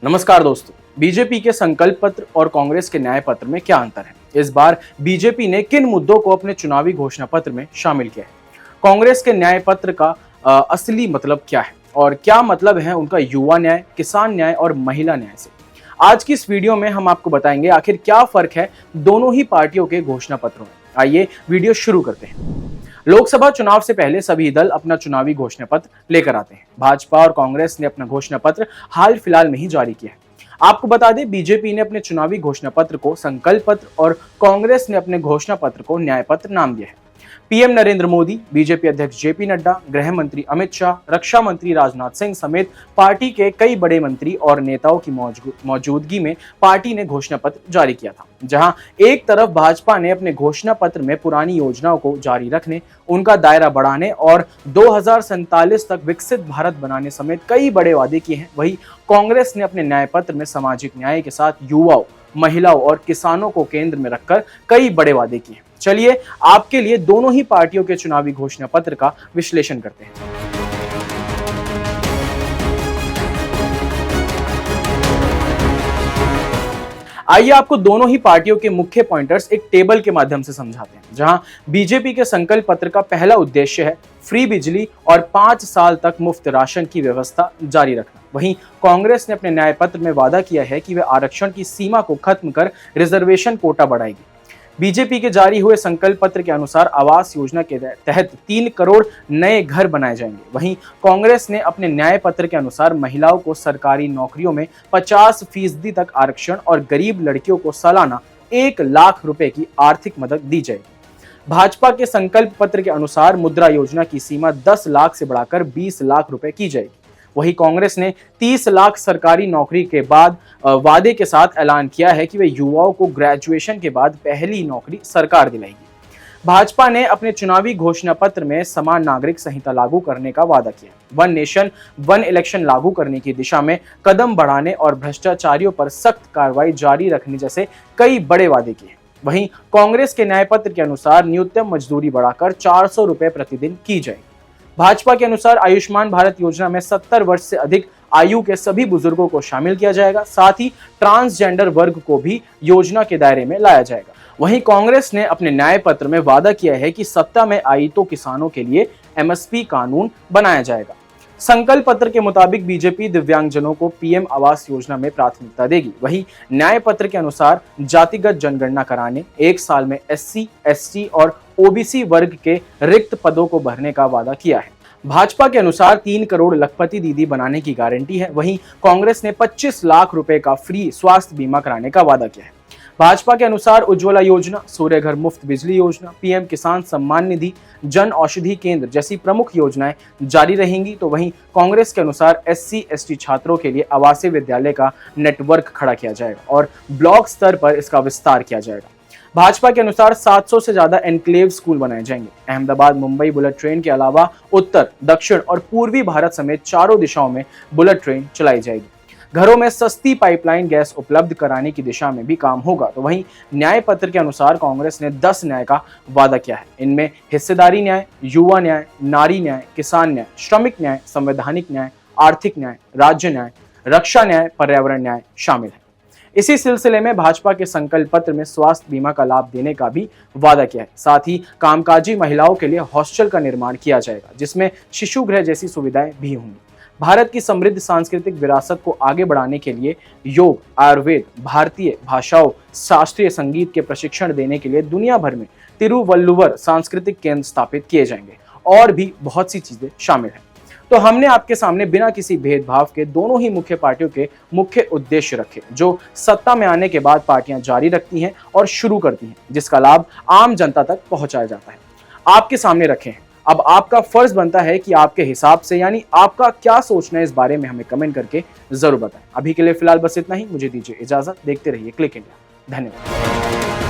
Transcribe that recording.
नमस्कार दोस्तों। बीजेपी के संकल्प पत्र और कांग्रेस के न्याय पत्र में क्या अंतर है? इस बार बीजेपी ने किन मुद्दों को अपने चुनावी घोषणा पत्र में शामिल किया है? कांग्रेस के न्याय पत्र का असली मतलब क्या है और क्या मतलब है उनका युवा न्याय, किसान न्याय और महिला न्याय से? आज की इस वीडियो में हम आपको बताएंगे आखिर क्या फर्क है दोनों ही पार्टियों के घोषणा पत्रों में। आइए वीडियो शुरू करते हैं। लोकसभा चुनाव से पहले सभी दल अपना चुनावी घोषणा पत्र लेकर आते हैं। भाजपा और कांग्रेस ने अपना घोषणा पत्र हाल फिलहाल में ही जारी किया है। आपको बता दें, बीजेपी ने अपने चुनावी घोषणा पत्र को संकल्प पत्र और कांग्रेस ने अपने घोषणा पत्र को न्याय पत्र नाम दिया है। पीएम नरेंद्र मोदी, बीजेपी अध्यक्ष जेपी नड्डा, गृह मंत्री अमित शाह, रक्षा मंत्री राजनाथ सिंह समेत पार्टी के कई बड़े मंत्री और नेताओं की मौजूदगी में पार्टी ने घोषणा पत्र जारी किया था। जहां एक तरफ भाजपा ने अपने घोषणा पत्र में पुरानी योजनाओं को जारी रखने, उनका दायरा बढ़ाने और 2047 तक विकसित भारत बनाने समेत कई बड़े वादे किए हैं, वहीं कांग्रेस ने अपने न्याय पत्र में सामाजिक न्याय के साथ युवाओं, महिलाओं और किसानों को केंद्र में रखकर कई बड़े वादे किए हैं। चलिए आपके लिए दोनों ही पार्टियों के चुनावी घोषणा पत्र का विश्लेषण करते हैं। आइए आपको दोनों ही पार्टियों के मुख्य पॉइंटर्स एक टेबल के माध्यम से समझाते हैं। जहां बीजेपी के संकल्प पत्र का पहला उद्देश्य है फ्री बिजली और 5 साल तक मुफ्त राशन की व्यवस्था जारी रखना, वहीं कांग्रेस ने अपने न्याय पत्र में वादा किया है कि वे आरक्षण की सीमा को खत्म कर रिजर्वेशन कोटा बढ़ाएगी। बीजेपी के जारी हुए संकल्प पत्र के अनुसार आवास योजना के तहत 3 करोड़ नए घर बनाए जाएंगे। वहीं कांग्रेस ने अपने न्याय पत्र के अनुसार महिलाओं को सरकारी नौकरियों में 50% तक आरक्षण और गरीब लड़कियों को सालाना 1 लाख रुपए की आर्थिक मदद दी जाएगी। भाजपा के संकल्प पत्र के अनुसार मुद्रा योजना की सीमा 10 लाख से बढ़ाकर 20 लाख रुपए की जाएगी। वहीं कांग्रेस ने 30 लाख सरकारी नौकरी के बाद वादे के साथ ऐलान किया है कि वे युवाओं को ग्रेजुएशन के बाद पहली नौकरी सरकार दिलाएगी। भाजपा ने अपने चुनावी घोषणा पत्र में समान नागरिक संहिता लागू करने का वादा किया, वन नेशन वन इलेक्शन लागू करने की दिशा में कदम बढ़ाने और भ्रष्टाचारियों पर सख्त कार्रवाई जारी रखने जैसे कई बड़े वादे किए। वहीं कांग्रेस के न्याय पत्र के अनुसार न्यूनतम मजदूरी बढ़ाकर 400 रुपए प्रतिदिन की जाएगी। भाजपा के अनुसार आयुष्मान भारत योजना में 70 वर्ष से अधिक आयु के सभी बुजुर्गों को शामिल किया जाएगा। साथ ही ट्रांसजेंडर वर्ग को भी योजना के दायरे में लाया जाएगा। वहीं कांग्रेस ने अपने न्याय पत्र में वादा किया है कि सत्ता में आई तो किसानों के लिए एमएसपी कानून बनाया जाएगा। संकल्प पत्र के मुताबिक बीजेपी दिव्यांगजनों को पीएम आवास योजना में प्राथमिकता देगी। वहीं न्याय पत्र के अनुसार जातिगत जनगणना कराने, 1 साल में एससी, एसटी और ओबीसी वर्ग के रिक्त पदों को भरने का वादा किया है। भाजपा के अनुसार 3 करोड़ लखपति दीदी बनाने की गारंटी है। वहीं कांग्रेस ने 25 लाख रुपए का फ्री स्वास्थ्य बीमा कराने का वादा किया है। भाजपा के अनुसार उज्ज्वला योजना, सूर्य घर मुफ्त बिजली योजना, पीएम किसान सम्मान निधि, जन औषधि केंद्र जैसी प्रमुख योजनाएं जारी रहेंगी। तो वहीं कांग्रेस के अनुसार एससी एसटी छात्रों के लिए आवासीय विद्यालय का नेटवर्क खड़ा किया जाएगा और ब्लॉक स्तर पर इसका विस्तार किया जाएगा। भाजपा के अनुसार 700 से ज्यादा एनक्लेव स्कूल बनाए जाएंगे। अहमदाबाद मुंबई बुलेट ट्रेन के अलावा उत्तर, दक्षिण और पूर्वी भारत समेत चारों दिशाओं में बुलेट ट्रेन चलाई जाएगी। घरों में सस्ती पाइपलाइन गैस उपलब्ध कराने की दिशा में भी काम होगा। तो वहीं न्याय पत्र के अनुसार कांग्रेस ने 10 न्याय का वादा किया है। इनमें हिस्सेदारी न्याय, युवा न्याय, नारी न्याय, किसान न्याय, श्रमिक न्याय, संवैधानिक न्याय, आर्थिक न्याय, राज्य न्याय, रक्षा न्याय, पर्यावरण न्याय शामिल है। इसी सिलसिले में भाजपा के संकल्प पत्र में स्वास्थ्य बीमा का लाभ देने का भी वादा किया है। साथ ही कामकाजी महिलाओं के लिए हॉस्टल का निर्माण किया जाएगा, जिसमें शिशु गृह जैसी सुविधाएं भी होंगी। भारत की समृद्ध सांस्कृतिक विरासत को आगे बढ़ाने के लिए योग, आयुर्वेद, भारतीय भाषाओं, शास्त्रीय संगीत के प्रशिक्षण देने के लिए दुनिया भर में तिरुवल्लुवर सांस्कृतिक केंद्र स्थापित किए जाएंगे और भी बहुत सी चीजें शामिल हैं। तो हमने आपके सामने बिना किसी भेदभाव के दोनों ही मुख्य पार्टियों के मुख्य उद्देश्य रखे, जो सत्ता में आने के बाद पार्टियां जारी रखती हैं और शुरू करती हैं, जिसका लाभ आम जनता तक पहुंचाया जाता है। आपके सामने रखे हैं। अब आपका फर्ज बनता है कि आपके हिसाब से, यानी आपका क्या सोचना है इस बारे में, हमें कमेंट करके जरूर बताएं। अभी के लिए फिलहाल बस इतना ही। मुझे दीजिए इजाजत। देखते रहिए क्लिक इंडिया। धन्यवाद।